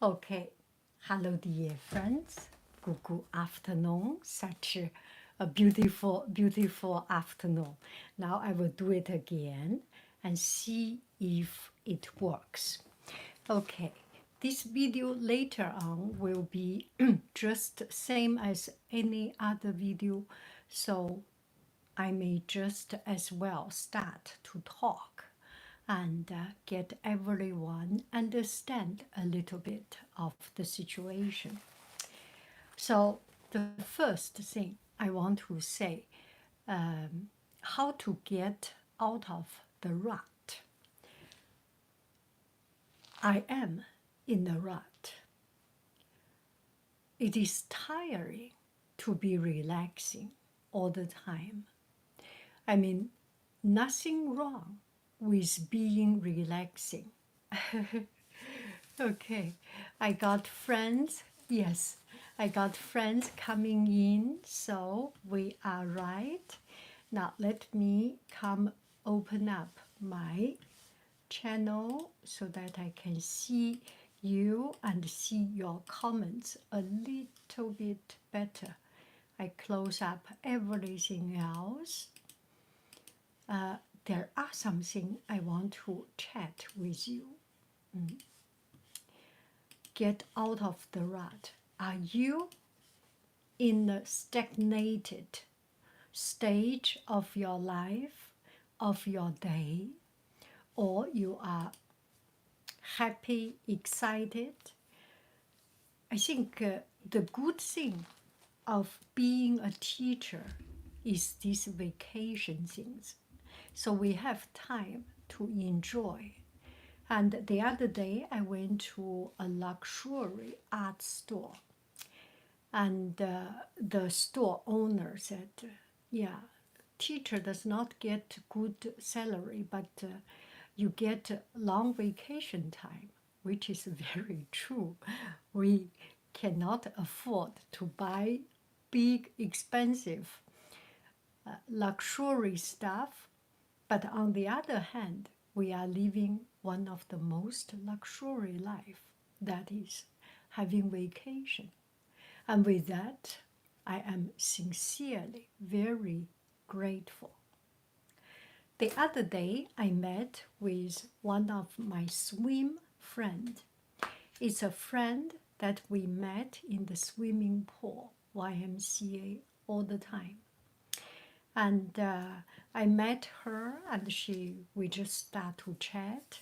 Okay, hello dear friends. Good afternoon. Such a beautiful, beautiful afternoon. Now I will do it again and see if it works. Okay, this video later on will be just same as any other video, so I may just as well start to talk and get everyone understand a little bit of the situation. So the first thing I want to say, how to get out of the rut. I am in the rut. It is tiring to be relaxing all the time. I mean, nothing wrong with being relaxing. Okay, I got friends. Yes, I got friends coming in, so we are right. Now let me come open up my channel so that I can see you and see your comments a little bit better. I close up everything else. There are something I want to chat with you. Get out of the rut. Are you in a stagnated stage of your life, of your day, or you are happy, excited? I think the good thing of being a teacher is these vacation things. So we have time to enjoy. And the other day, I went to a luxury art store, and the store owner said, "Yeah, teacher does not get good salary, but you get long vacation time," which is very true. We cannot afford to buy big, expensive, luxury stuff, but on the other hand, we are living one of the most luxury life, that is having vacation. And with that, I am sincerely very grateful. The other day, I met with one of my swim friend. It's a friend that we met in the swimming pool, YMCA, all the time. And I met her, and we just start to chat.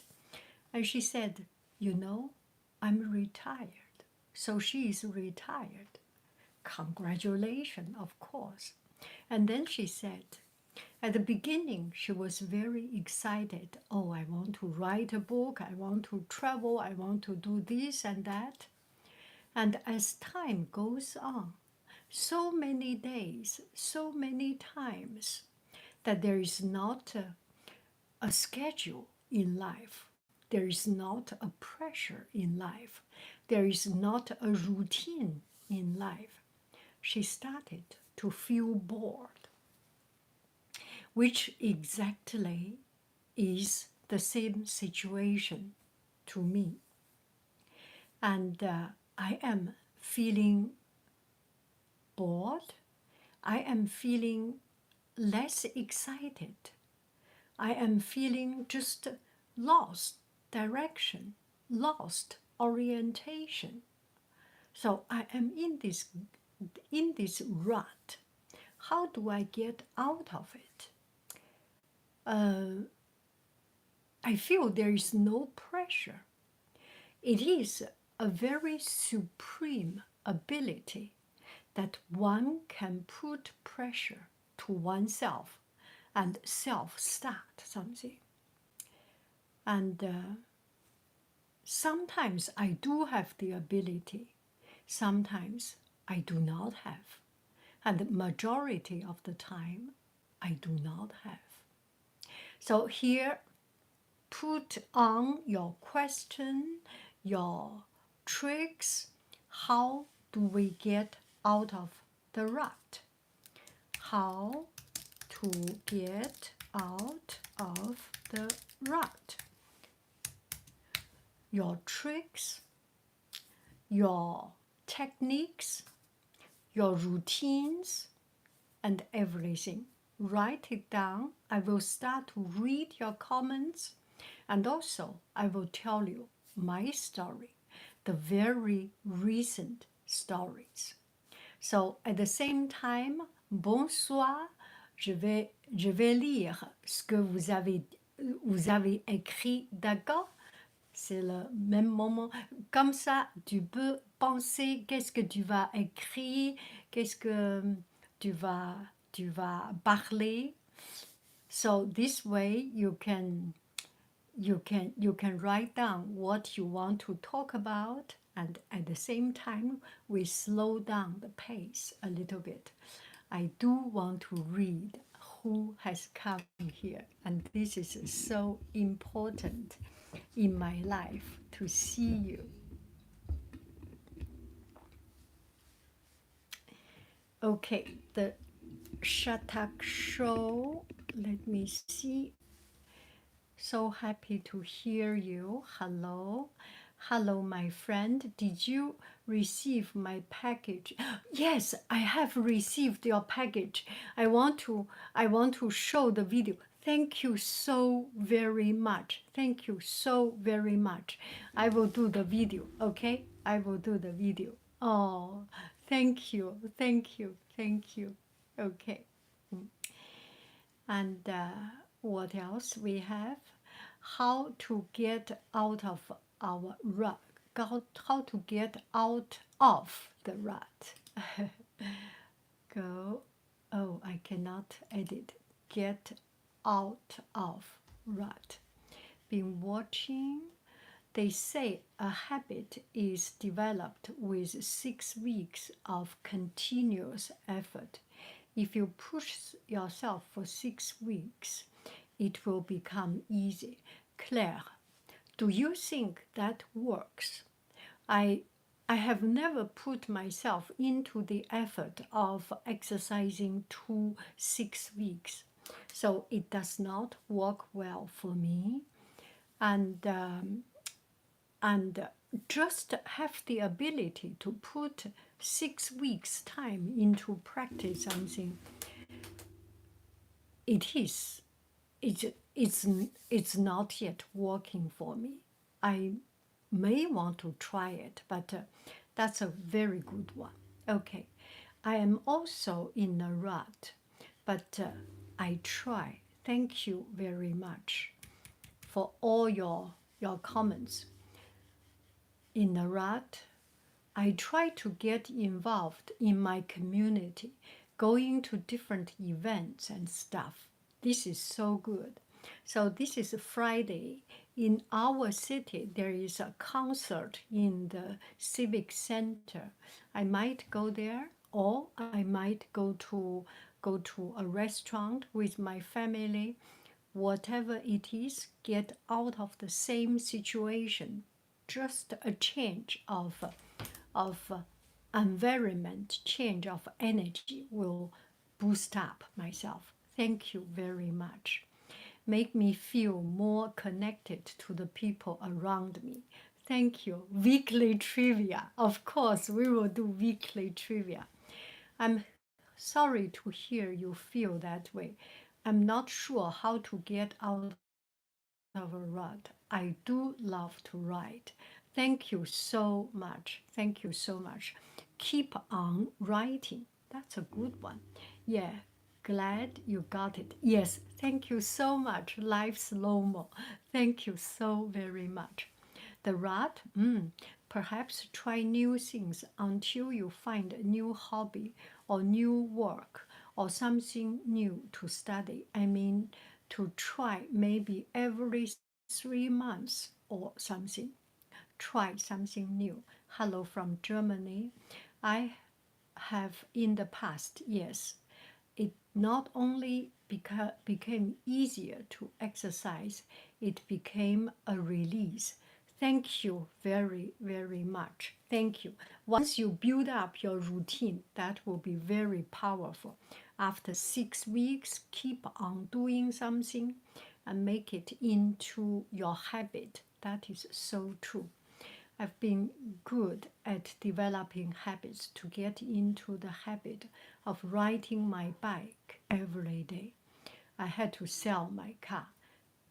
And she said, "You know, I'm retired." So she is retired. Congratulations, of course. And then she said, at the beginning, she was very excited. "Oh, I want to write a book. I want to travel. I want to do this and that." And as time goes on, so many days, so many times, that there is not a schedule in life. There is not a pressure in life. There is not a routine in life. She started to feel bored, which exactly is the same situation to me. And I am feeling bored. I am feeling less excited. I am feeling just lost direction, lost orientation. So I am in this rut. How do I get out of it? I feel there is no pressure. It is a very supreme ability that one can put pressure to oneself and self-start something. And sometimes I do have the ability, sometimes I do not have. And the majority of the time, I do not have. So here, put on your question, your tricks. How do we get out of the rut? How to get out of the rut? Your tricks. your techniques, your routines, and everything. Write it down. I will start to read your comments, and also I will tell you my story, the very recent stories. So at the same time, bonsoir, je vais lire ce que vous avez écrit, d'accord? C'est le même moment. Comme ça, tu peux penser qu'est-ce que tu vas écrire, qu'est-ce que tu vas, tu vas parler. So this way you can write down what you want to talk about, and at the same time we slow down the pace a little bit. I do want to read who has come here, and this is so important in my life to see you. Okay, the Shatak show, let me see. So happy to hear you. Hello. Hello, my friend. Did you receive my package? Yes, I have received your package. I want to show the video. Thank you so very much. Thank you so very much. I will do the video, okay? I will do the video. Oh, thank you. Thank you. Thank you. Okay. And what else we have? How to get out of our rut. How to get out of the rut. Go. Oh, I cannot edit. Get out of rut. Been watching. They say a habit is developed with 6 weeks of continuous effort. If you push yourself for 6 weeks, it will become easy. Claire, do you think that works? I have never put myself into the effort of exercising 6 weeks, so it does not work well for me. And just have the ability to put 6 weeks time into practice something, it's not yet working for me. I may want to try it, but that's a very good one. Okay, I am also in a rut, but I try. Thank you very much for all your comments. In a rut, I try to get involved in my community, going to different events and stuff. This is so good. So this is a Friday. In our city, there is a concert in the civic center. I might go there, or I might go to a restaurant with my family. Whatever it is, get out of the same situation. Just a change of environment, change of energy will boost up myself. Thank you very much. Make me feel more connected to the people around me. Thank you. Weekly trivia. Of course, we will do weekly trivia. I'm sorry to hear you feel that way. I'm not sure how to get out of a rut. I do love to write. Thank you so much. Thank you so much. Keep on writing. That's a good one. Yeah, glad you got it. Yes, thank you so much. Life's slow-mo. Thank you so very much. The rut, perhaps try new things until you find a new hobby or new work or something new to study. I mean, to try maybe every 3 months or something. Try something new. Hello from Germany. I have in the past, yes, it not only became easier to exercise, it became a release. Thank you very, very much. Thank you. Once you build up your routine, that will be very powerful. After 6 weeks, keep on doing something and make it into your habit. That is so true. I've been good at developing habits to get into the habit of riding my bike every day. I had to sell my car.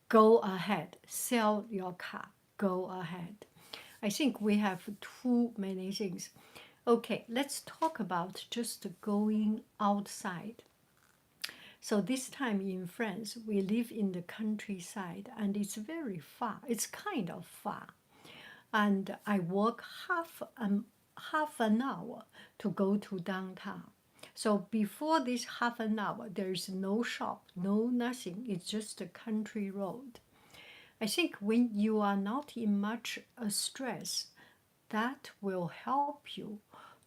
Go ahead, sell your car. Go ahead. I think we have too many things. Okay, let's talk about just going outside. So this time in France, we live in the countryside and it's very far. It's kind of far. And I walk half an hour to go to downtown. So before this half an hour, there is no shop, no nothing. It's just a country road. I think when you are not in much stress, that will help you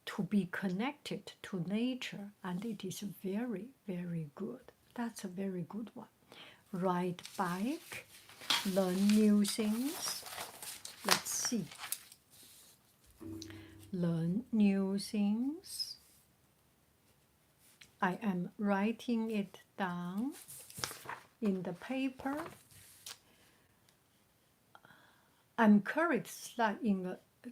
to be connected to nature, and it is very, very good. That's a very good one. Ride bike, learn new things. Let's see. Learn new things. I am writing it down in the paper. I'm currently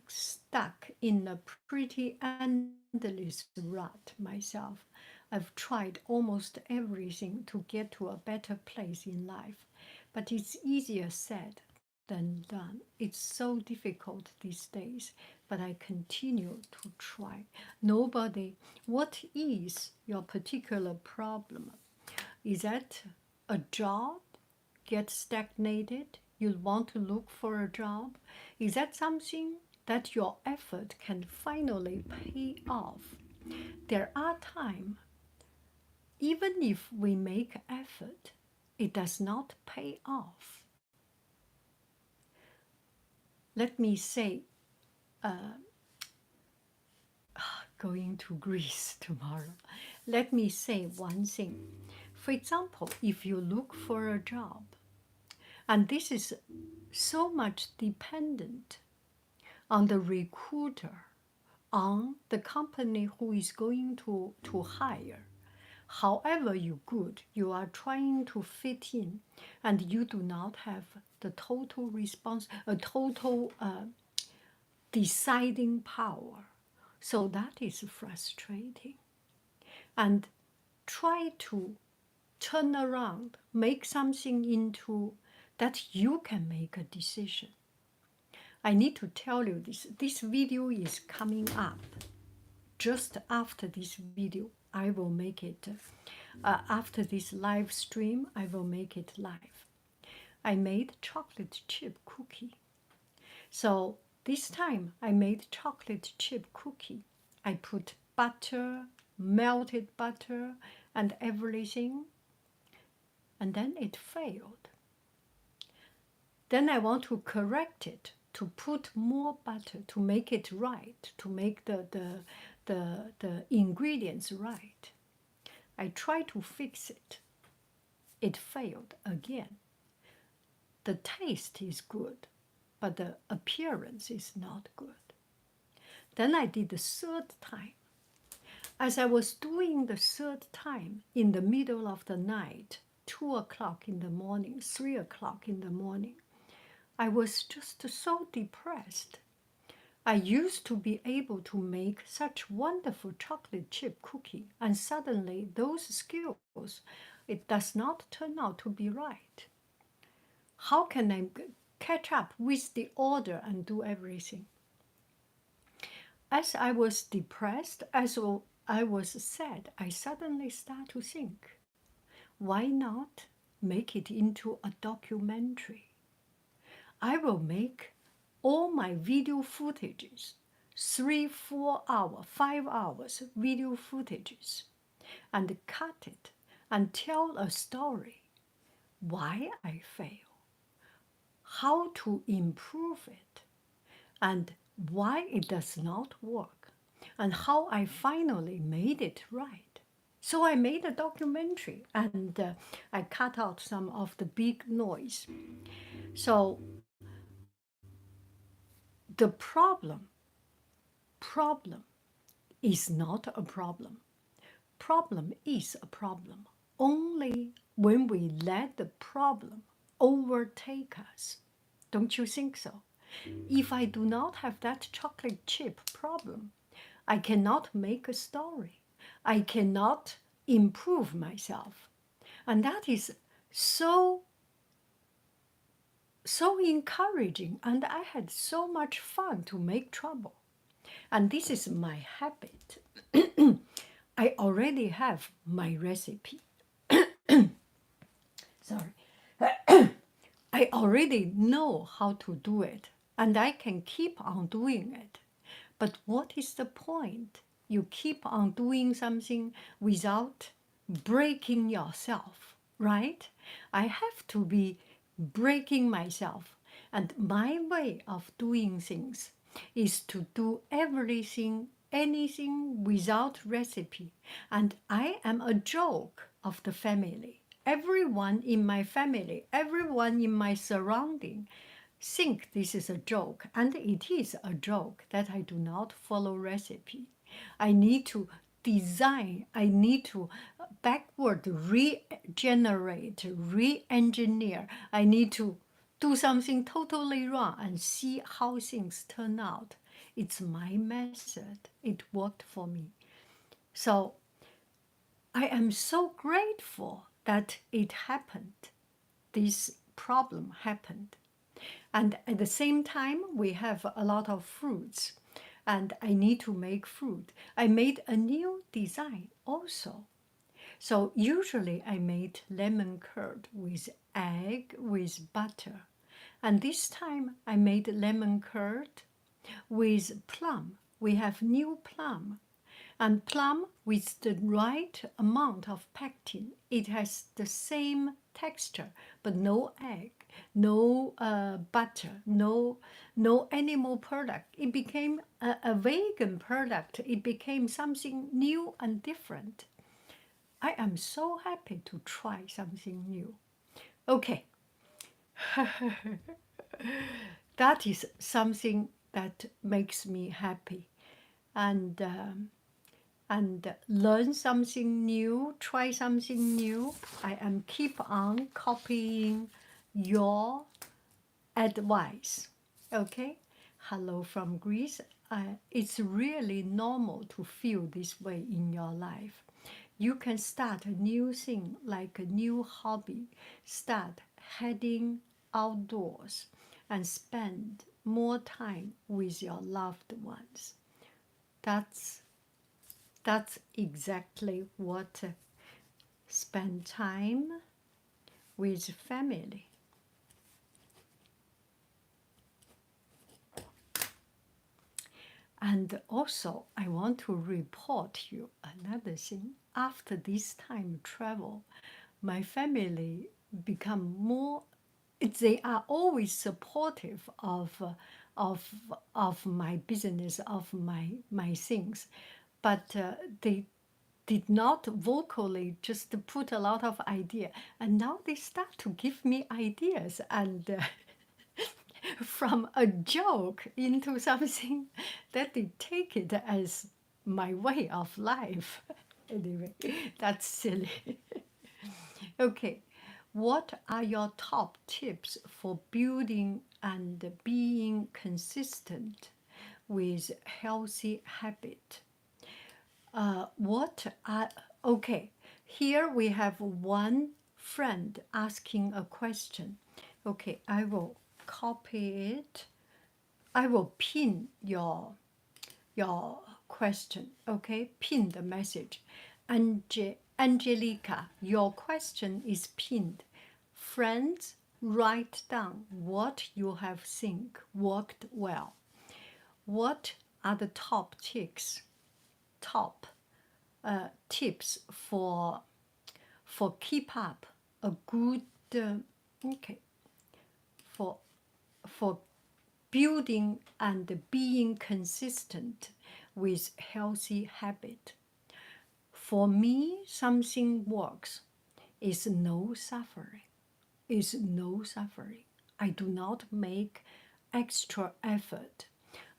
stuck in a pretty endless rut myself. I've tried almost everything to get to a better place in life, but it's easier said than done. It's so difficult these days, but I continue to try. Nobody, what is your particular problem? Is that a job? Get stagnated? You want to look for a job? Is that something that your effort can finally pay off? There are times, even if we make effort, it does not pay off. Let me say, going to Greece tomorrow. Let me say one thing. For example, if you look for a job, and this is so much dependent on the recruiter, on the company who is going to hire. However you good, you are trying to fit in, and you do not have the total response, a total deciding power. So that is frustrating. And try to turn around, make something into that you can make a decision. I need to tell you this. This video is coming up. Just after this video, I will make it. After this live stream, I will make it live. I made chocolate chip cookie. So this time I made chocolate chip cookie. I put butter, melted butter, and everything, and then it failed. Then I want to correct it, to put more butter, to make it right, to make the ingredients right. I try to fix it. It failed again. The taste is good, but the appearance is not good. Then I did the third time. As I was doing the third time in the middle of the night, 2 o'clock in the morning, 3 o'clock in the morning, I was just so depressed. I used to be able to make such wonderful chocolate chip cookie, and suddenly those skills, it does not turn out to be right. How can I catch up with the order and do everything? As I was depressed, as I was sad, I suddenly start to think, why not make it into a documentary? I will make all my video footages, 3, 4 hours, 5 hours video footages, and cut it and tell a story. Why I fail, how to improve it, and why it does not work, and how I finally made it right. So I made a documentary, and I cut out some of the big noise. So the problem is not a problem. Problem is a problem only when we let the problem overtake us. Don't you think so? If I do not have that chocolate chip problem, I cannot make a story. I cannot improve myself. And that is so, so encouraging. And I had so much fun to make trouble. And this is my habit. I already have my recipe. Sorry. I already know how to do it, and I can keep on doing it. But what is the point? You keep on doing something without breaking yourself, right? I have to be breaking myself. And my way of doing things is to do everything, anything without recipe. And I am a joke of the family. Everyone in my family, everyone in my surrounding think this is a joke, and it is a joke that I do not follow recipe. I need to design, I need to backward regenerate, re-engineer. I need to do something totally wrong and see how things turn out. It's my method. It worked for me. So I am so grateful that it happened. This problem happened. And at the same time, we have a lot of fruits, and I need to make fruit. I made a new design also. So usually I made lemon curd with egg, with butter. And this time I made lemon curd with plum. We have new plum. And plum with the right amount of pectin, it has the same texture, but no egg, no butter, no animal product. It became a vegan product. It became something new and different. I am so happy to try something new. Okay, that is something that makes me happy. And learn something new, try something new. I am keep on copying your advice. Okay? Hello from Greece. It's really normal to feel this way in your life. You can start a new thing, like a new hobby. Start heading outdoors and spend more time with your loved ones. That's exactly what spend time with family. And also, I want to report you another thing. After this time travel, my family become more. They are always supportive of of my business, of my things, but they did not vocally just put a lot of idea, and now they start to give me ideas, and from a joke into something that they take it as my way of life. Anyway, that's silly. Okay, what are your top tips for building and being consistent with healthy habit? What are, okay, here we have one friend asking a question. Okay, I will copy it. I will pin your question. Okay, pin the message. Angelica, your question is pinned. Friends, write down what you have think worked well. What are the top tips for keep up a good okay for for building and being consistent with healthy habit? For me, something works is no suffering. Is no suffering. I do not make extra effort.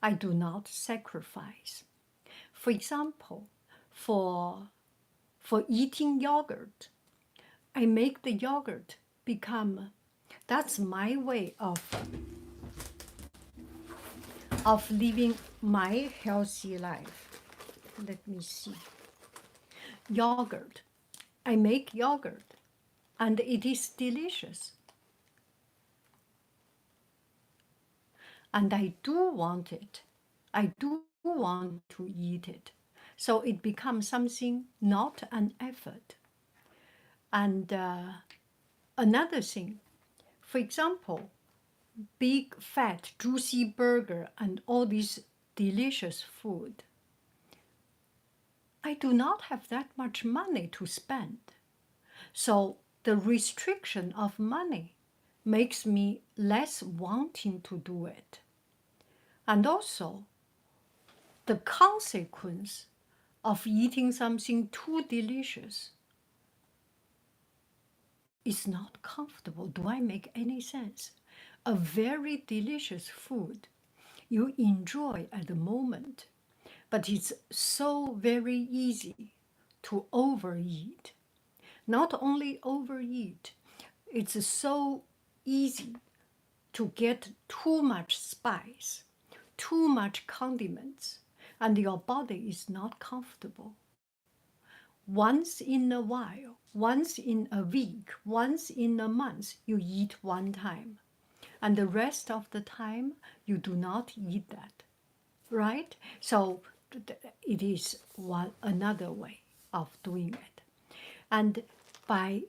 I do not sacrifice. For example, for eating yogurt, I make the yogurt become, that's my way of of living my healthy life. Let me see. Yogurt. I make yogurt, and it is delicious. And I do want it. I do want to eat it. So it becomes something, not an effort. And another thing, for example, big fat juicy burger and all this delicious food, I do not have that much money to spend. So the restriction of money makes me less wanting to do it. And also, the consequence of eating something too delicious is not comfortable. Do I make any sense? A very delicious food you enjoy at the moment, but it's so very easy to overeat. Not only overeat, it's so easy to get too much spice, too much condiments, and your body is not comfortable. Once in a while, once in a week, once in a month, you eat one time. And the rest of the time, you do not eat that, right? So it is another way of doing it. And by,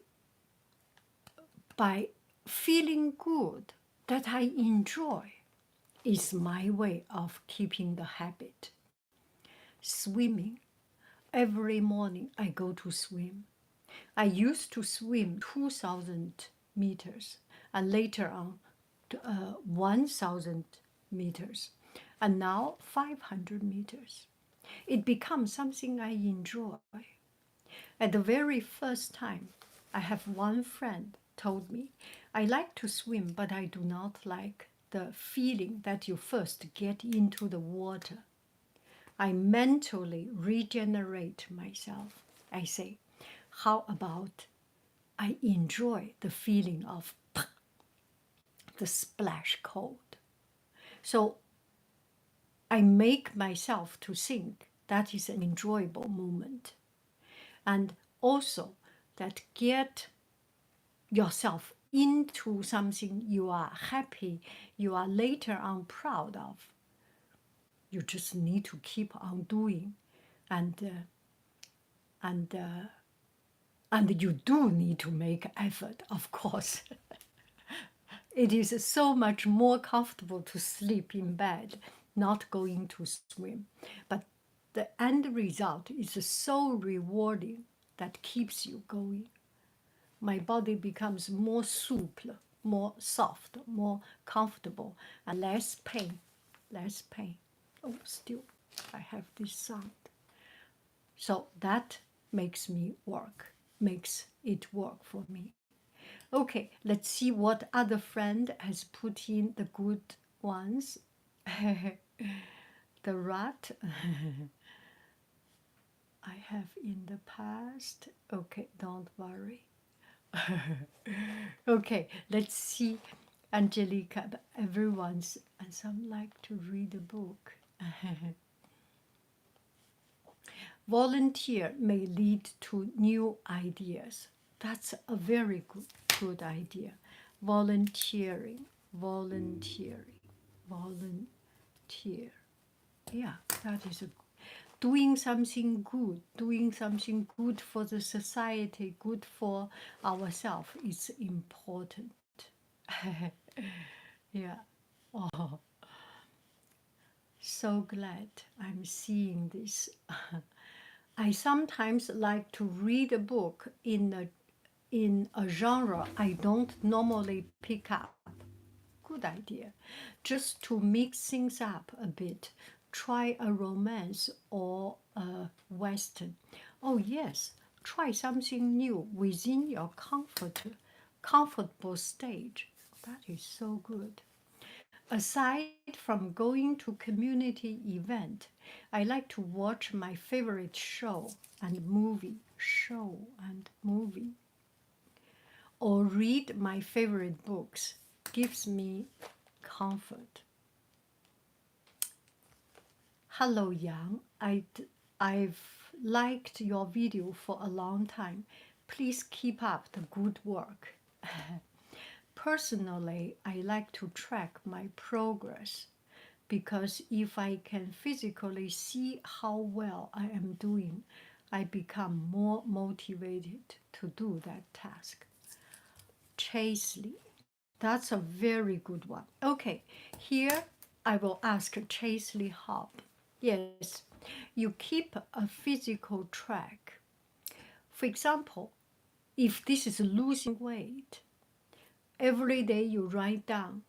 by feeling good that I enjoy is my way of keeping the habit. Swimming. Every morning I go to swim. I used to swim 2,000 meters and later on 1,000 meters and now 500 meters. It becomes something I enjoy. At the very first time, I have one friend told me, I like to swim, but I do not like the feeling that you first get into the water. I mentally regenerate myself. I say, how about I enjoy the feeling of the splash cold? So I make myself to think that is an enjoyable moment. And also that get yourself into something you are happy, you are later on proud of. You just need to keep on doing, and and uh, and you do need to make effort, of course. It is so much more comfortable to sleep in bed, not going to swim. But the end result is so rewarding that keeps you going. My body becomes more supple, more soft, more comfortable, and less pain, less pain. Oh, still, I have this sound. So that makes it work for me. Okay, let's see what other friend has put in the good ones. The rat I have in the past. Okay, don't worry. Okay, let's see. Angelica, everyone's, and some like to read a book. Volunteer may lead to new ideas. That's a very good idea. Volunteering, volunteering, volunteer. Yeah, that is doing something good for the society, good for ourselves is important. Yeah. Oh, so glad I'm seeing this. I sometimes like to read a book in a genre I don't normally pick up. Good idea. Just to mix things up a bit. Try a romance or a western. Oh yes, try something new within your comfortable stage. That is so good. Aside from going to community event, I like to watch my favorite show and movie, or read my favorite books. Gives me comfort. Hello, Yang. I've liked your video for a long time. Please keep up the good work. Personally, I like to track my progress because if I can physically see how well I am doing, I become more motivated to do that task. Chasely. That's a very good one. Okay, here I will ask Chasely Hop. Yes, you keep a physical track. For example, if this is losing weight, every day you write down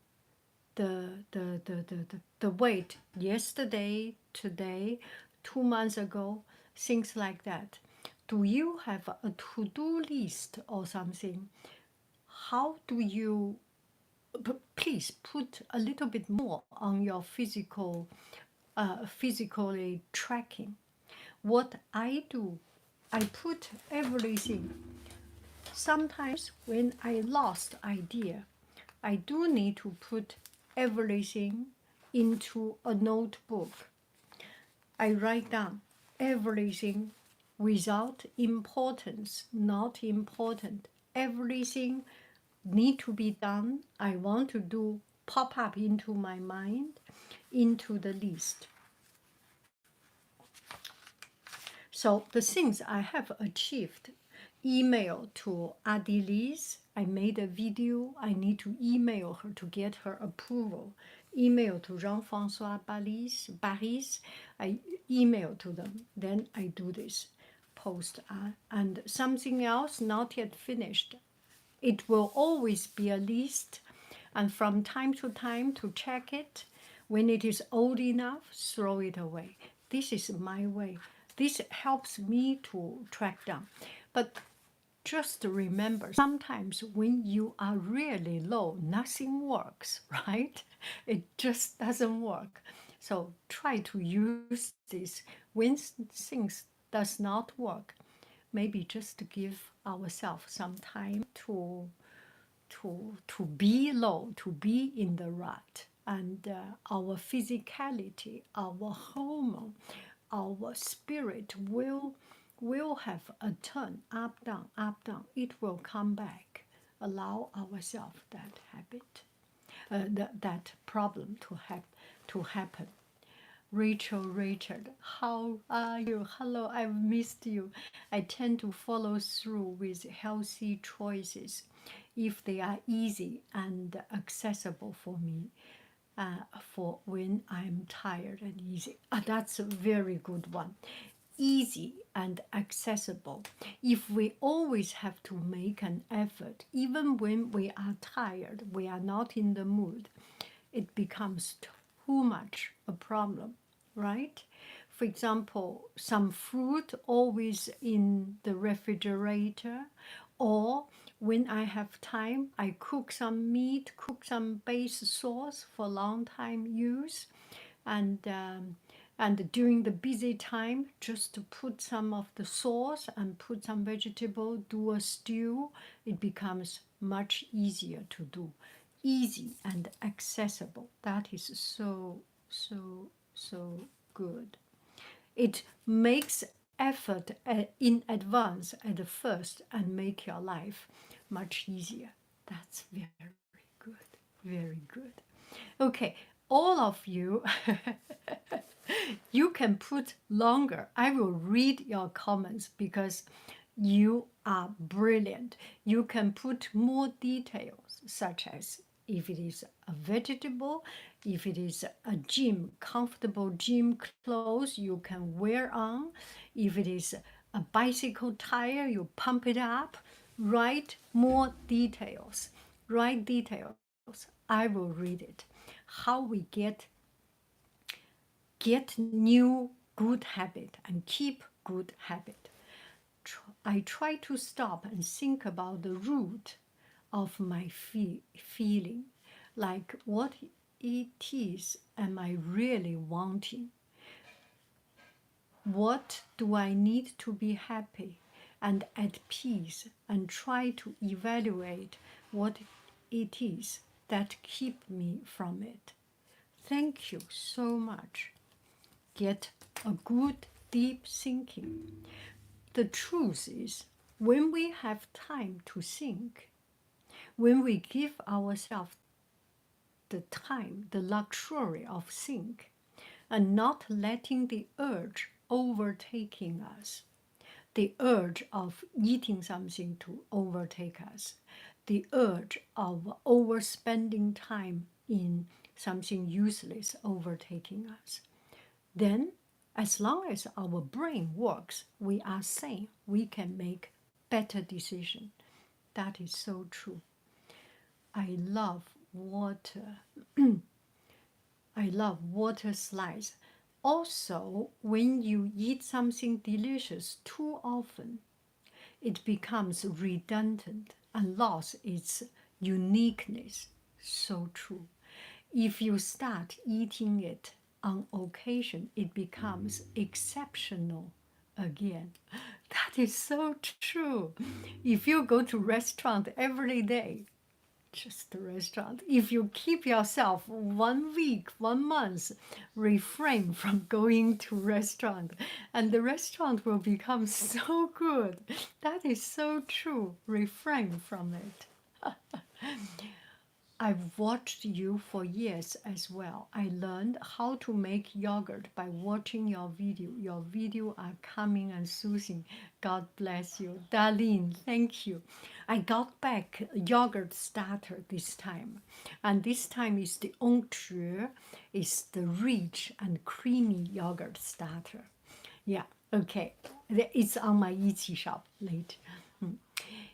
the weight yesterday, today, 2 months ago, things like that. Do you have a to-do list or something? How do you please put a little bit more on your physically tracking. What I do, I put everything. Sometimes when I lost idea, I do need to put everything into a notebook. I write down everything without importance, not important. Everything need to be done, I want to do, pop up into my mind, into the list. So the things I have achieved, email to Adilise, I made a video, I need to email her to get her approval. Email to Jean-François Baris, I email to them, then I do this post. And something else not yet finished, it will always be a list, and from time to time to check it. When it is old enough, throw it away. This is my way. This helps me to track down. But just remember, sometimes when you are really low, nothing works, right? It just doesn't work. So try to use this when things does not work. Maybe just to give ourselves some time to be low, to be in the rut, and our physicality, our hormone, our spirit will have a turn up down up down. It will come back. Allow ourselves that habit, that problem to happen. Richard, how are you? Hello, I've missed you. I tend to follow through with healthy choices if they are easy and accessible for me, for when I'm tired and easy. That's a very good one. Easy and accessible. If we always have to make an effort, even when we are tired, we are not in the mood, it becomes too much a problem, right? For example, some fruit always in the refrigerator, or when I have time, I cook some meat, cook some base sauce for long time use, and during the busy time, just to put some of the sauce and put some vegetable, do a stew, it becomes much easier to do. Easy and accessible. That is so good. It makes effort in advance at the first and make your life much easier. That's very good. Very good. Okay, all of you, you can put longer. I will read your comments because you are brilliant. You can put more details, such as if it is a vegetable, if it is a comfortable gym clothes you can wear on, if it is a bicycle tire, you pump it up. Write more details. Write details. I will read it. How we get new good habit and keep good habit. I try to stop and think about the root of my feeling, like what it is am I really wanting? What do I need to be happy and at peace, and try to evaluate what it is that keep me from it. Thank you so much. get a good deep thinking. The truth is, when we have time to think, when we give ourselves the time, the luxury of think, and not letting the urge overtaking us, the urge of eating something to overtake us, the urge of overspending time in something useless overtaking us, then as long as our brain works, we are sane, we can make better decisions. That is so true. I love water. I love water slides. Also, when you eat something delicious too often, it becomes redundant and lost its uniqueness. So true. If you start eating it on occasion, it becomes exceptional again. That is so true. If you go to restaurant every day, just the restaurant. If you keep yourself 1 week, 1 month, refrain from going to restaurant, and the restaurant will become so good. That is so true. Refrain from it. I've watched you for years as well. I learned how to make yogurt by watching your video. Your video are calming and soothing. God bless you. Darlene, thank you. I got back yogurt starter this time. And this time is the Ongzhi, is the rich and creamy yogurt starter. Yeah, okay. It's on my Etsy shop later.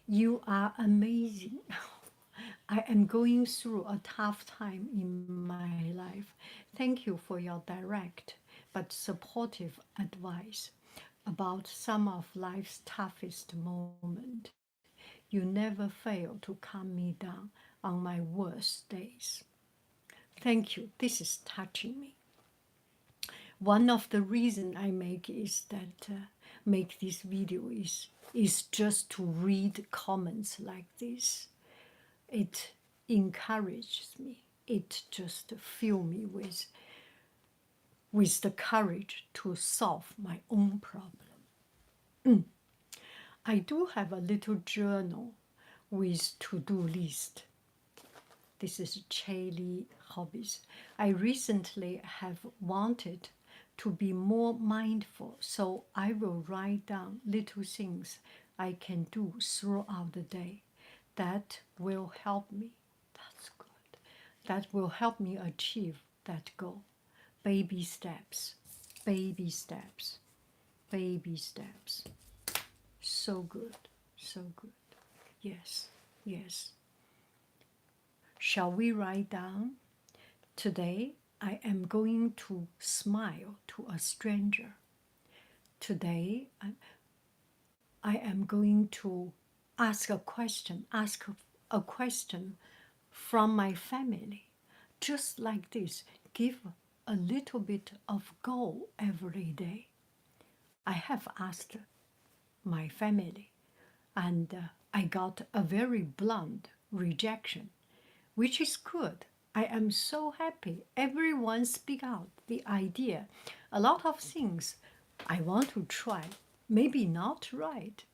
You are amazing. I am going through a tough time in my life. Thank you for your direct but supportive advice about some of life's toughest moments. You never fail to calm me down on my worst days. Thank you. This is touching me. One of the reasons I make is that make this video is just to read comments like this. It encourages me. It just fills me with the courage to solve my own problem. I do have a little journal with to-do list. This is Chaley Hobbies. I recently have wanted to be more mindful, so I will write down little things I can do throughout the day. That will help me. That's good. That will help me achieve that goal. Baby steps, baby steps, baby steps. So good, so good. Yes, yes. Shall we write down? Today, I am going to smile to a stranger. Today, I am going to ask a question from my family. Just like this, give a little bit of goal every day. I have asked my family, and I got a very blunt rejection, which is good. I am so happy. Everyone speak out the idea. A lot of things I want to try, maybe not right.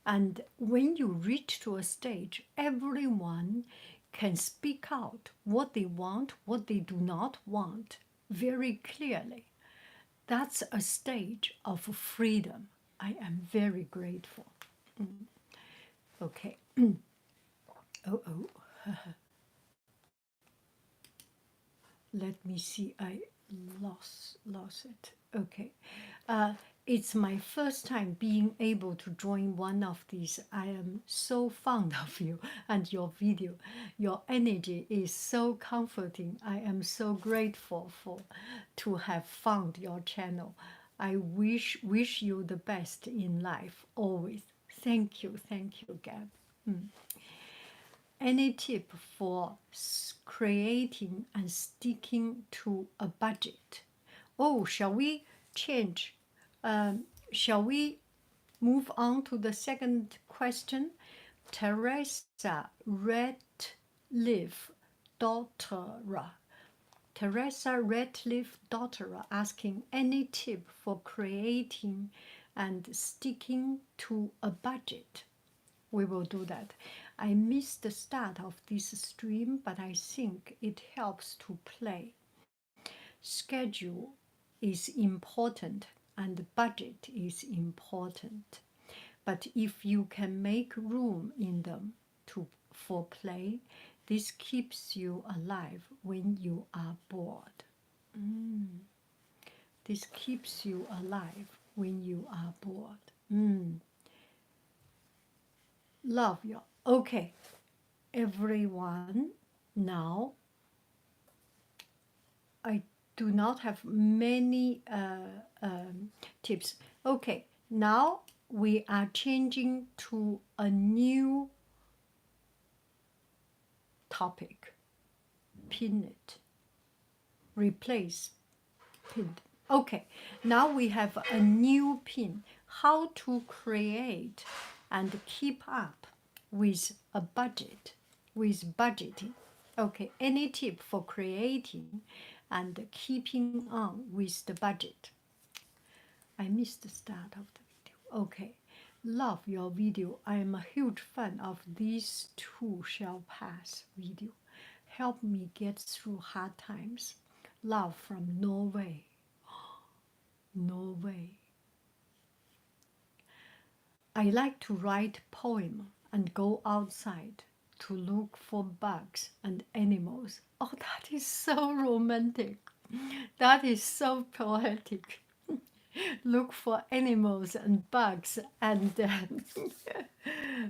And when you reach to a stage, everyone can speak out what they want, what they do not want very clearly. That's a stage of freedom. I am very grateful. Okay. Oh, oh. Let me see. I lost it. Okay. It's my first time being able to join one of these. I am so fond of you and your video. Your energy is so comforting. I am so grateful to have found your channel. I wish you the best in life always. Thank you, Gab. Any tip for creating and sticking to a budget? Oh, shall we change? Shall we move on to the second question? Teresa Redleaf, daughter. Teresa Ratcliffe daughter asking any tip for creating and sticking to a budget. We will do that. I missed the start of this stream, but I think it helps to play. Schedule is important and budget is important. But if you can make room in them for play, this keeps you alive when you are bored. This keeps you alive when you are bored. Love you. Okay, everyone. Now, I do not have many tips. Okay, now we are changing to a new topic. Pin it. Replace pinned. Okay, now we have a new pin. How to create and keep up with a budget, with budgeting. Okay, any tip for creating and keeping on with the budget? I missed the start of the video. Okay, love your video. I am a huge fan of these two shall pass video. Help me get through hard times. Love from Norway. Norway. I like to write poem and go outside to look for bugs and animals. Oh, that is so romantic. That is so poetic. Look for animals and bugs and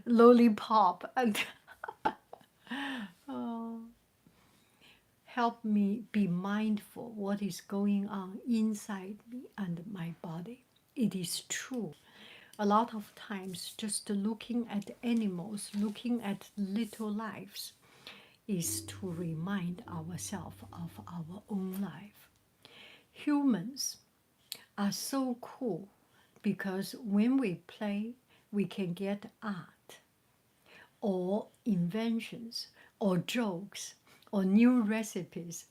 lollipop and oh, help me be mindful what is going on inside me and my body. It is true. A lot of times just looking at animals, looking at little lives is to remind ourselves of our own life. Humans are so cool because when we play, we can get art or inventions or jokes or new recipes.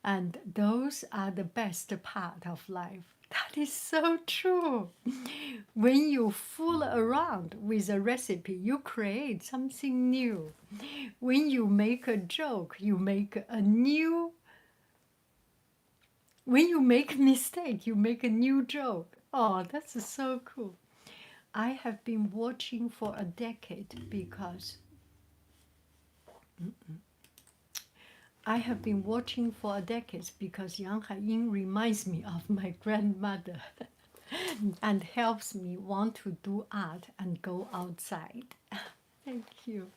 And those are the best part of life. That is so true. When you fool around with a recipe, you create something new. When you make a joke, you make a new. When you make a mistake, you make a new joke. Oh, that's so cool. I have been watching for a decade because yanghaiying reminds me of my grandmother and helps me want to do art and go outside. Thank you.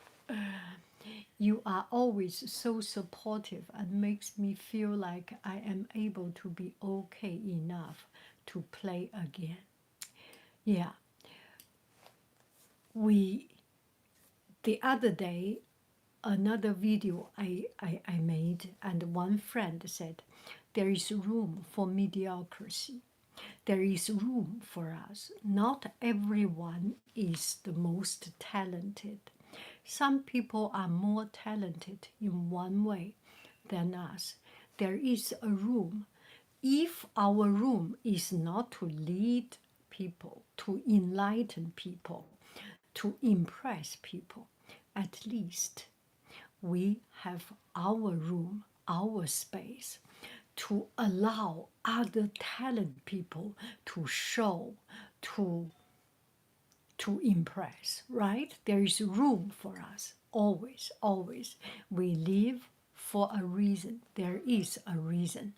You are always so supportive and makes me feel like I am able to be okay enough to play again. Yeah. The other day, another video I made, and one friend said, there is room for mediocrity. There is room for us. Not everyone is the most talented. Some people are more talented in one way than us. There is a room. If our room is not to lead people, to enlighten people, to impress people, at least we have our room, our space to allow other talented people to show, to impress, right? There is room for us, always, always. We live for a reason. There is a reason.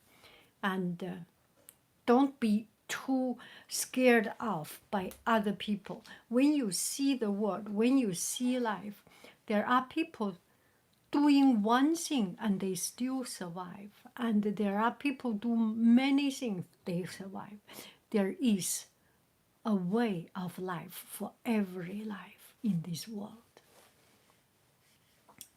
And don't be too scared off by other people. When you see the world, when you see life, there are people doing one thing and they still survive. And there are people do many things, they survive. There is a way of life for every life in this world.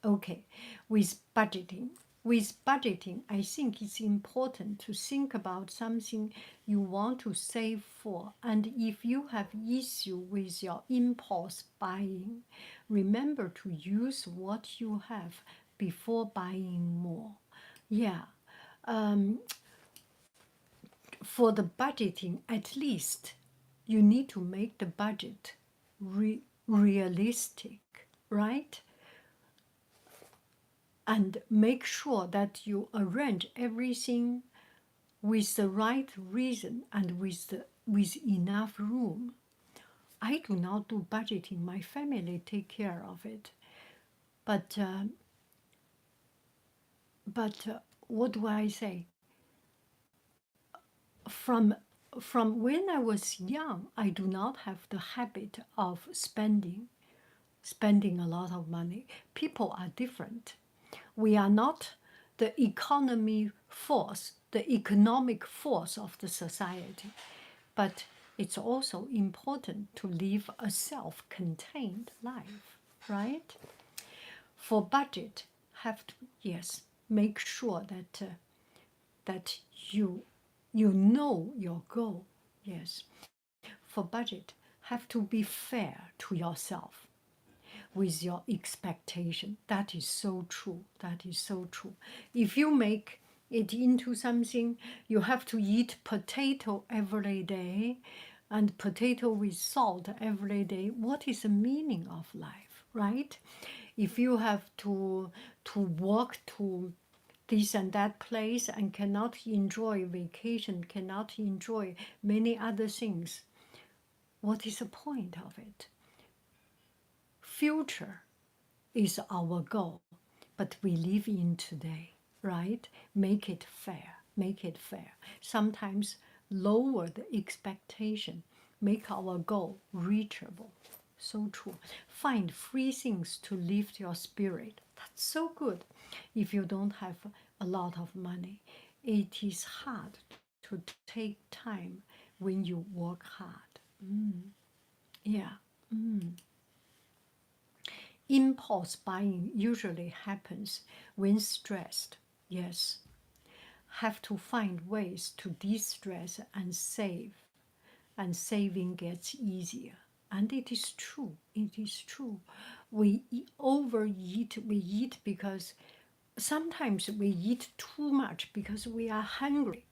Okay, with budgeting. With budgeting, I think it's important to think about something you want to save for. And if you have issue with your impulse buying, remember to use what you have before buying more. Yeah, um, for the budgeting, at least you need to make the budget realistic, right? And make sure that you arrange everything with the right reason and with enough room. I do not do budgeting. My family take care of it. But what do I say? From when I was young, I do not have the habit of spending a lot of money. People are different. We are not the economic force of the society, but it's also important to live a self-contained life, right? For budget, have to, yes, make sure that you know your goal. Yes, for budget, have to be fair to yourself with your expectation. That is so true. That is so true. If you make it into something, you have to eat potato every day and potato with salt every day. What is the meaning of life, right? If you have to walk to this and that place and cannot enjoy vacation, cannot enjoy many other things, what is the point of it? Future is our goal, but we live in today, right? Make it fair, make it fair. Sometimes lower the expectation, make our goal reachable. So true. Find free things to lift your spirit. That's so good. If you don't have a lot of money, it is hard to take time when you work hard. Yeah. Impulse buying usually happens when stressed. Yes. Have to find ways to de-stress and save, and saving gets easier. And it is true. It is true. We overeat. We eat because sometimes we eat too much because we are hungry,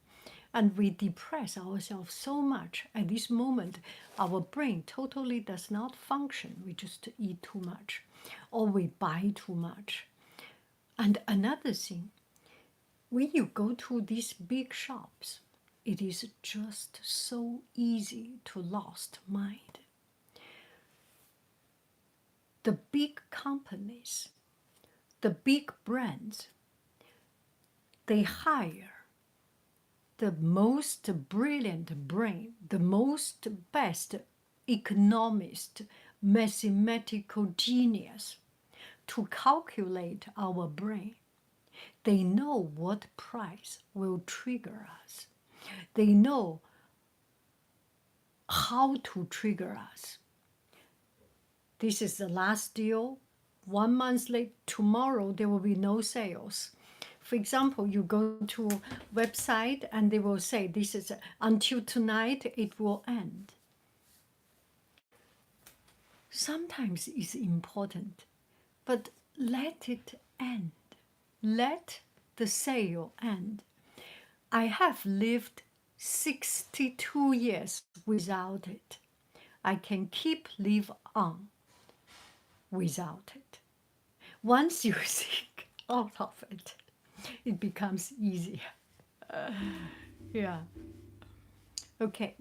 and we depress ourselves so much. At this moment, our brain totally does not function. We just eat too much, or we buy too much. And another thing, when you go to these big shops, it is just so easy to lost mind. The big companies, the big brands, they hire the most brilliant brain, the most best economist, mathematical genius to calculate our brain. They know what price will trigger us. They know how to trigger us. This is the last deal. 1 month late, tomorrow there will be no sales. For example, you go to website and they will say this is until tonight it will end. Sometimes it's important, but let it end. Let the sale end. I have lived 62 years without it. I can keep live on without it. Once you think out of it, it becomes easier. Yeah. Okay.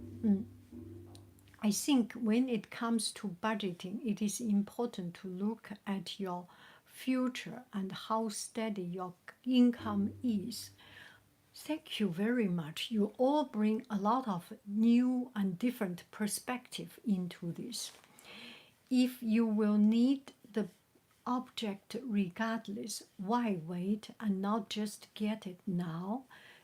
I think when it comes to budgeting, it is important to look at your future and how steady your income is. Thank you very much. You all bring a lot of new and different perspective into this. If you will need the object regardless, why wait and not just get it now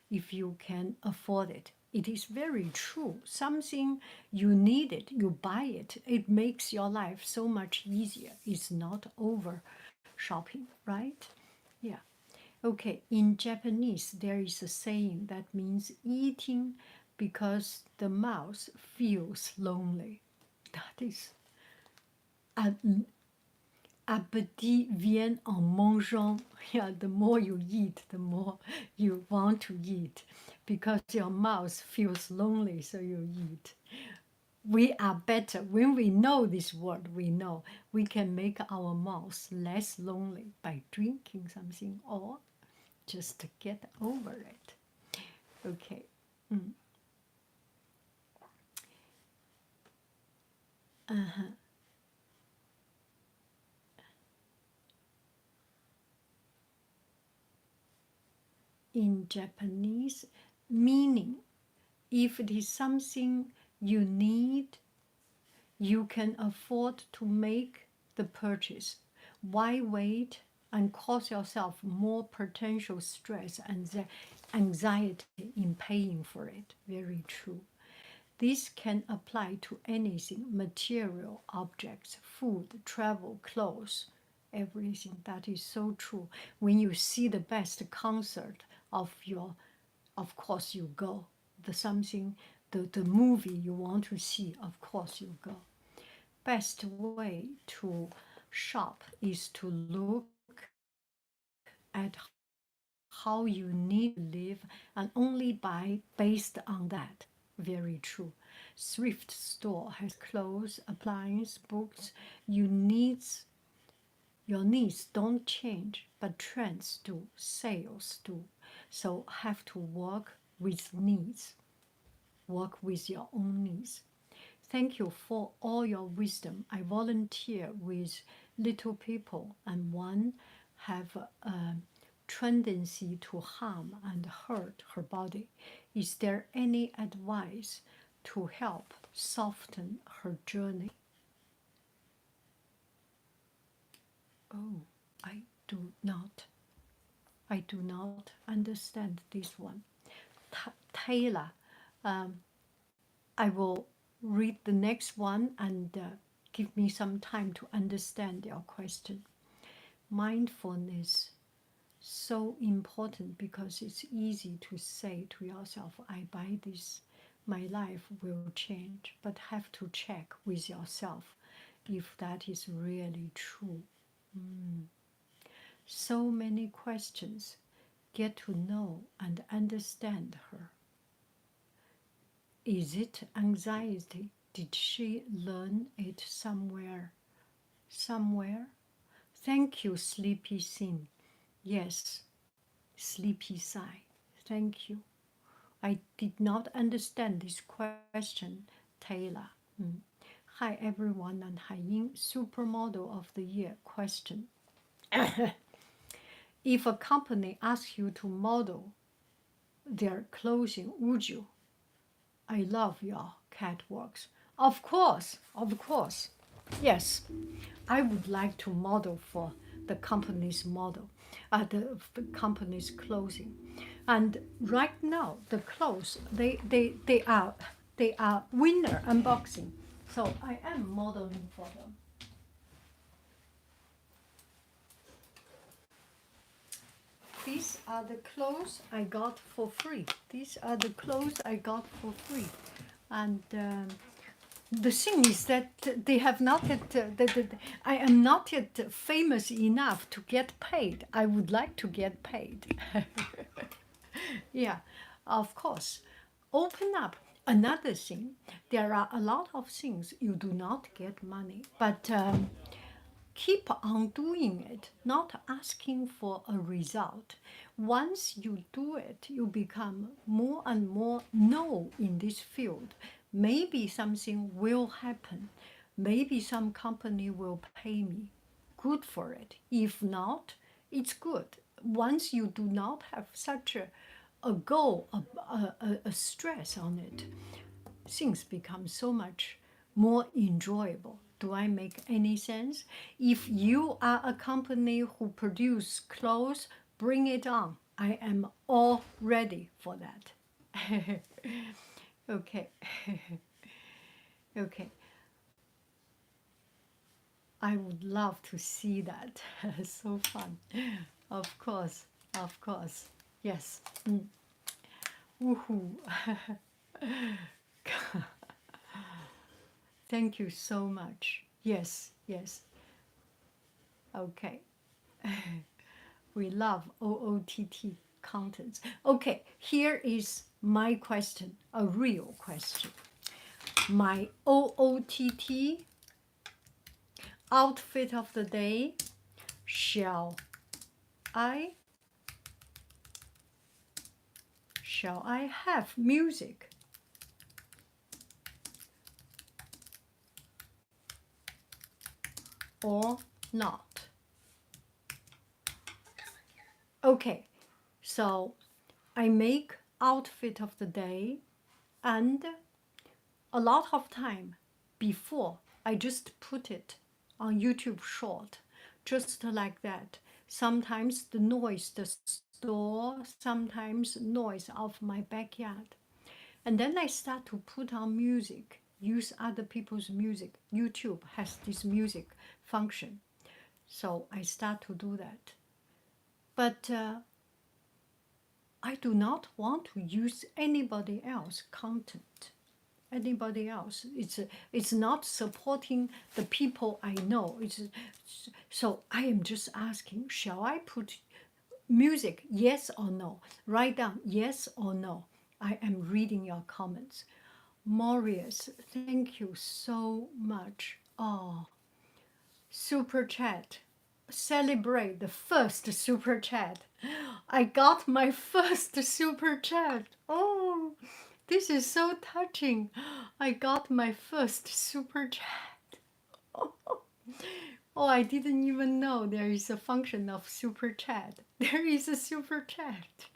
if you can afford it? It is very true. Something you need it, you buy it. It makes your life so much easier. It's not over shopping, right? Yeah. Okay, in Japanese, there is a saying that means eating because the mouth feels lonely. That is, appétit vient en mangeant. Yeah, the more you eat, the more you want to eat because your mouth feels lonely, so you eat. We are better. When we know this word, we know we can make our mouth less lonely by drinking something or just to get over it. Okay. In Japanese, meaning if it is something you need, you can afford to make the purchase. Why wait and cause yourself more potential stress and anxiety in paying for it? Very true. This can apply to anything material, objects, food, travel, clothes, everything. That is so true. When you see the best concert of course you go. The movie you want to see, of course you go. Best way to shop is to look at how you need to live and only buy based on that. Very true. Thrift store has clothes, appliance, books. Your needs don't change, but trends do, sales do. So have to work with needs. Work with your own needs. Thank you for all your wisdom. I volunteer with little people, and one have a tendency to harm and hurt her body. Is there any advice to help soften her journey? Oh, I do not. I do not understand this one. Taylor, I will read the next one and give me some time to understand your question. Mindfulness, so important because it's easy to say to yourself, I buy this, my life will change, but have to check with yourself if that is really true. So many questions. Get to know and understand her. Is it anxiety? Did she learn it somewhere? Somewhere? Thank you, Sleepy Sin. Yes, Sleepy Sigh. Thank you. I did not understand this question, Taylor. Hi, everyone, and Haiying, Supermodel of the Year question. If a company asks you to model their clothing, would you? I love your catwalks. Of course, of course. Yes, I would like to model for the company's model, the company's clothing. And right now, the clothes, they are winner unboxing. So I am modeling for them. These are the clothes I got for free. These are the clothes I got for free. And the thing is that they have not yet, I am not yet famous enough to get paid. I would like to get paid. Yeah, of course. Open up. Another thing, there are a lot of things you do not get money, but keep on doing it, not asking for a result. Once you do it, you become more and more know in this field. Maybe something will happen. Maybe some company will pay me. Good for it. If not, it's good. Once you do not have such a goal, a stress on it, things become so much more enjoyable. Do I make any sense? If you are a company who produce clothes, bring it on. I am all ready for that. Okay. Okay. I would love to see that. So fun. Of course. Of course. Yes. Woohoo. Thank you so much. Yes, yes. Okay. We love OOTT contents. Okay, here is my question, a real question. My OOTT outfit of the day, shall I have music or not? Okay, so I make outfit of the day, and a lot of time before I just put it on YouTube short, just like that. Sometimes the noise, the store, sometimes noise of my backyard. And then I start to put on music, use other people's music. YouTube has this music function. So I start to do that. But I do not want to use anybody else content. Anybody else. It's not supporting the people I know. So I am just asking, shall I put music, yes or no? Write down yes or no. I am reading your comments. Marius, thank you so much. Oh, super chat. Celebrate the first super chat. I got my first super chat. Oh, this is so touching. I got my first super chat. Oh, I didn't even know there is a function of super chat. There is a super chat.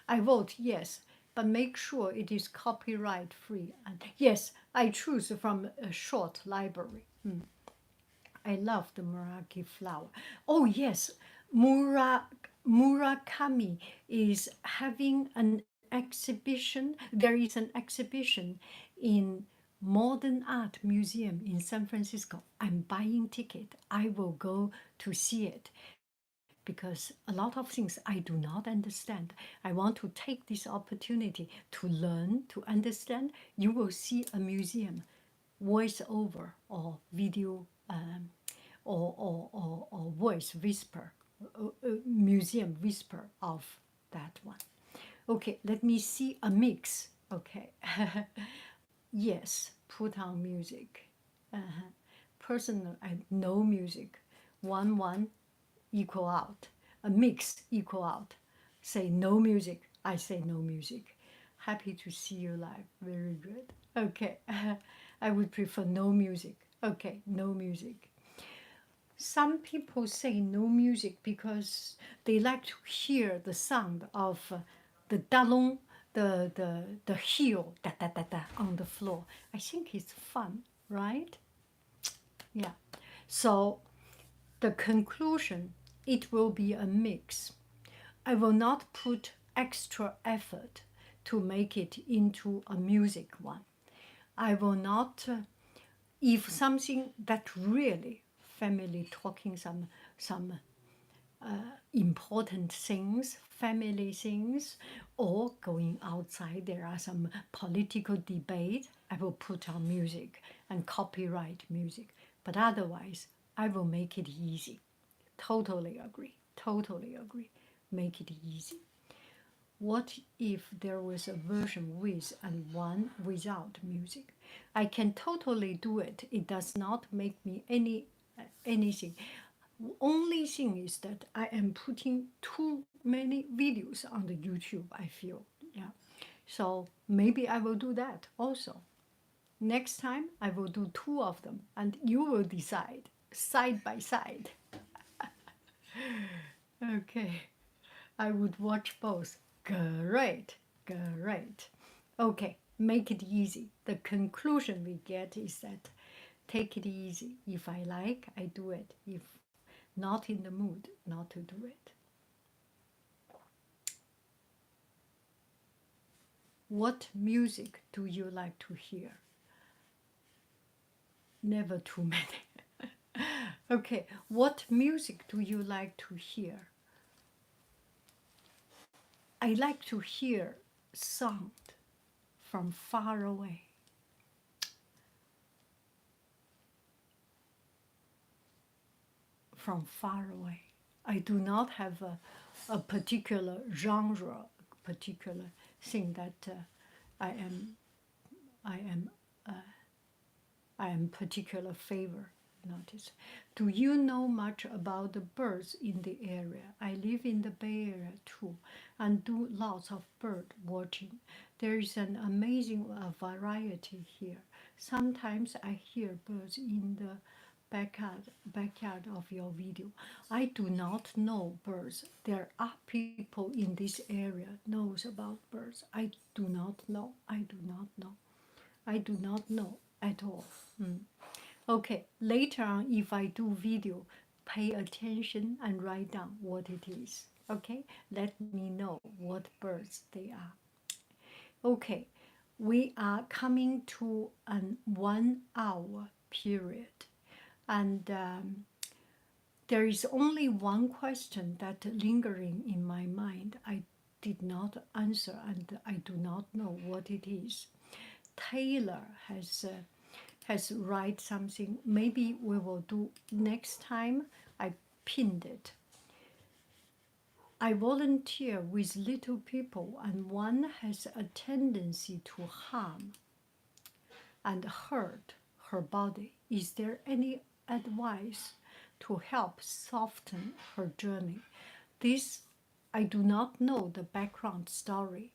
I vote yes, but make sure it is copyright free. And yes, I choose from a short library. I love the Meraki flower. Oh yes, Murakami is having an exhibition. There is an exhibition in Modern Art Museum in San Francisco. I'm buying ticket. I will go to see it because a lot of things I do not understand. I want to take this opportunity to learn, to understand. You will see a museum, voiceover or video or voice whisper, museum whisper of that one. Okay, let me see a mix. Okay, yes, put on music. Personal, I no music. One equal out. A mix equal out. Say no music. I say no music. Happy to see you live. Very good. Okay, I would prefer no music. Okay, no music. Some people say no music because they like to hear the sound of the dalong, the heel da da da da on the floor. I think it's fun, right? Yeah. So the conclusion, it will be a mix. I will not put extra effort to make it into a music one. I will not, if something that really family talking some important things, family things, or going outside, there are some political debate, I will put on music and copyright music. But otherwise, I will make it easy. Totally agree. Totally agree. Make it easy. What if there was a version with and one without music? I can totally do it. It does not make me anything. Only thing is that I am putting too many videos on the YouTube, I feel. Yeah. So maybe I will do that also. Next time I will do two of them and you will decide side by side. Okay. I would watch both. Great, great. Okay, make it easy. The conclusion we get is that take it easy. If I like, I do it. If not in the mood, not to do it. What music do you like to hear? Never too many. Okay, what music do you like to hear? I like to hear sound from far away. from far away. I do not have a particular genre, particular thing that I am I am I am particular favor. Notice. Do you know much about the birds in the area? I live in the Bay Area too, and do lots of bird watching. There is an amazing variety here. Sometimes I hear birds in the backyard of your video. I do not know birds. There are people in this area knows about birds. I do not know. I do not know. I do not know at all. Okay, later on, if I do video, pay attention and write down what it is. Okay, let me know what birds they are. Okay, we are coming to an 1 hour period, and there is only one question that lingering in my mind. I did not answer, and I do not know what it is. Taylor has write something. Maybe we will do next time. I pinned it. I volunteer with little people, and one has a tendency to harm and hurt her body. Is there any advice to help soften her journey? This, I do not know the background story.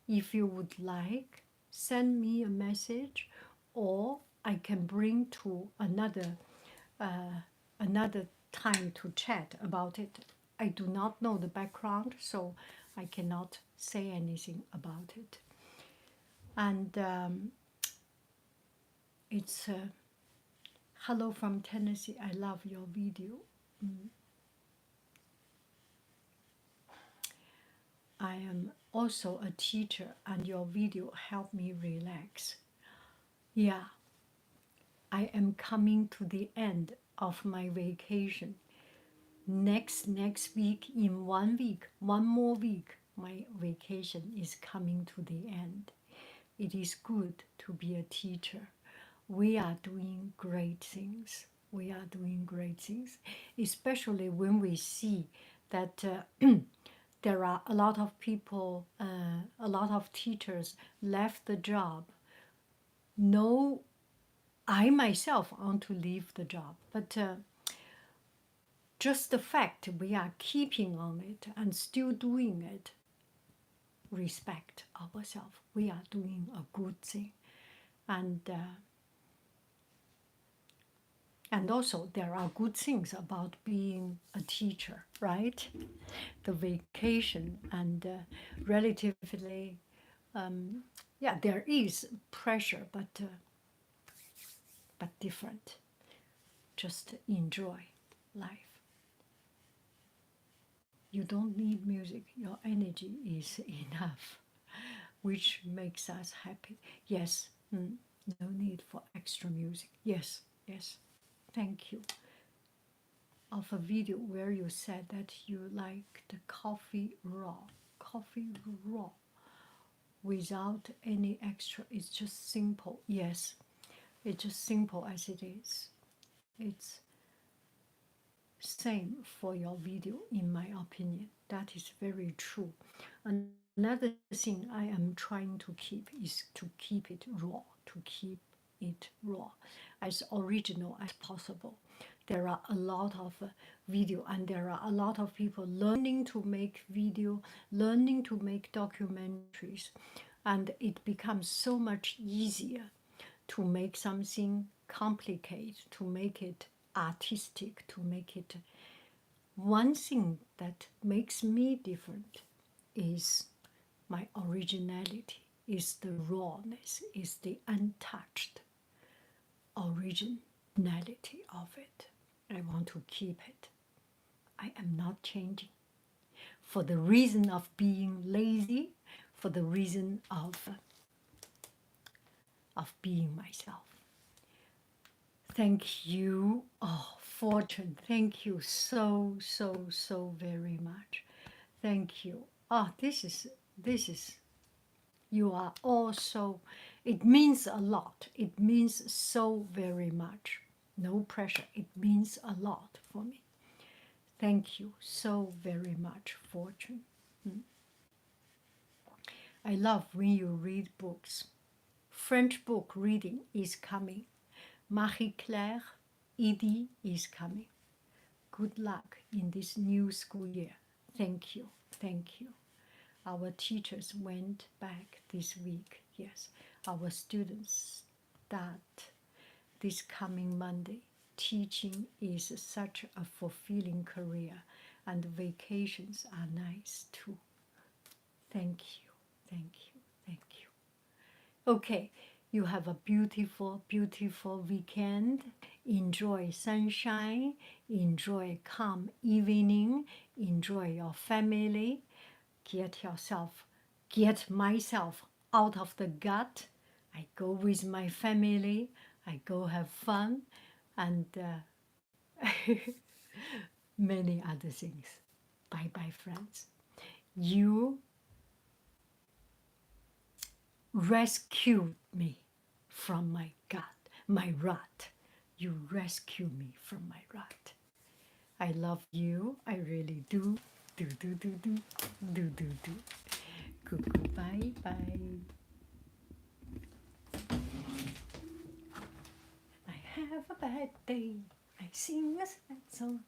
If you would like, send me a message, or I can bring to another time to chat about it. I do not know the background, so I cannot say anything about it. And it's hello from Tennessee. I love your video. I am also a teacher, and your video helped me relax. Yeah, I am coming to the end of my vacation. Next week, in 1 week, one more week, my vacation is coming to the end. It is good to be a teacher. We are doing great things. We are doing great things, especially when we see that there are a lot of people, a lot of teachers left the job. No, I myself want to leave the job, but just the fact we are keeping on it and still doing it, respect ourselves. We are doing a good thing. And also, there are good things about being a teacher, right? The vacation and relatively, yeah, there is pressure, but different. Just enjoy life. You don't need music. Your energy is enough, which makes us happy. Yes, no need for extra music. Yes, yes. Thank you. Of a video where you said that you like the coffee raw, without any extra. It's just simple. Yes, it's just simple as it is. It's same for your video, in my opinion. That is very true. Another thing I am trying to keep is to keep it raw, as original as possible. There are a lot of video, and there are a lot of people learning to make video, learning to make documentaries, and it becomes so much easier to make something complicated, to make it artistic, to make it. One thing that makes me different is my originality, is the rawness, is the untouched originality of it. I want to keep it. I am not changing. For the reason of being lazy, for the reason of being myself. Thank you. Oh, Fortune, thank you so very much. Thank you. Oh, this is, you are all so, it means a lot. It means so very much. No pressure. It means a lot for me. Thank you so very much, Fortune. I love when you read books. French book reading is coming. Marie-Claire Edie is coming. Good luck in this new school year. Thank you. Thank you. Our teachers went back this week. Yes, our students start this coming Monday. Teaching is such a fulfilling career, and vacations are nice too. Thank you. Thank you. Thank you. Okay, you have a beautiful, beautiful weekend. Enjoy sunshine, enjoy calm evening, enjoy your family. Get myself out of the gut. I go with my family, I go have fun, and many other things. Bye bye, friends. You rescued me from my gut, my rut. You rescue me from my rut. I love you. I really do. Do, do, do, do. Do, do, do. Cuckoo, bye, bye. I have a bad day. I sing a sad song.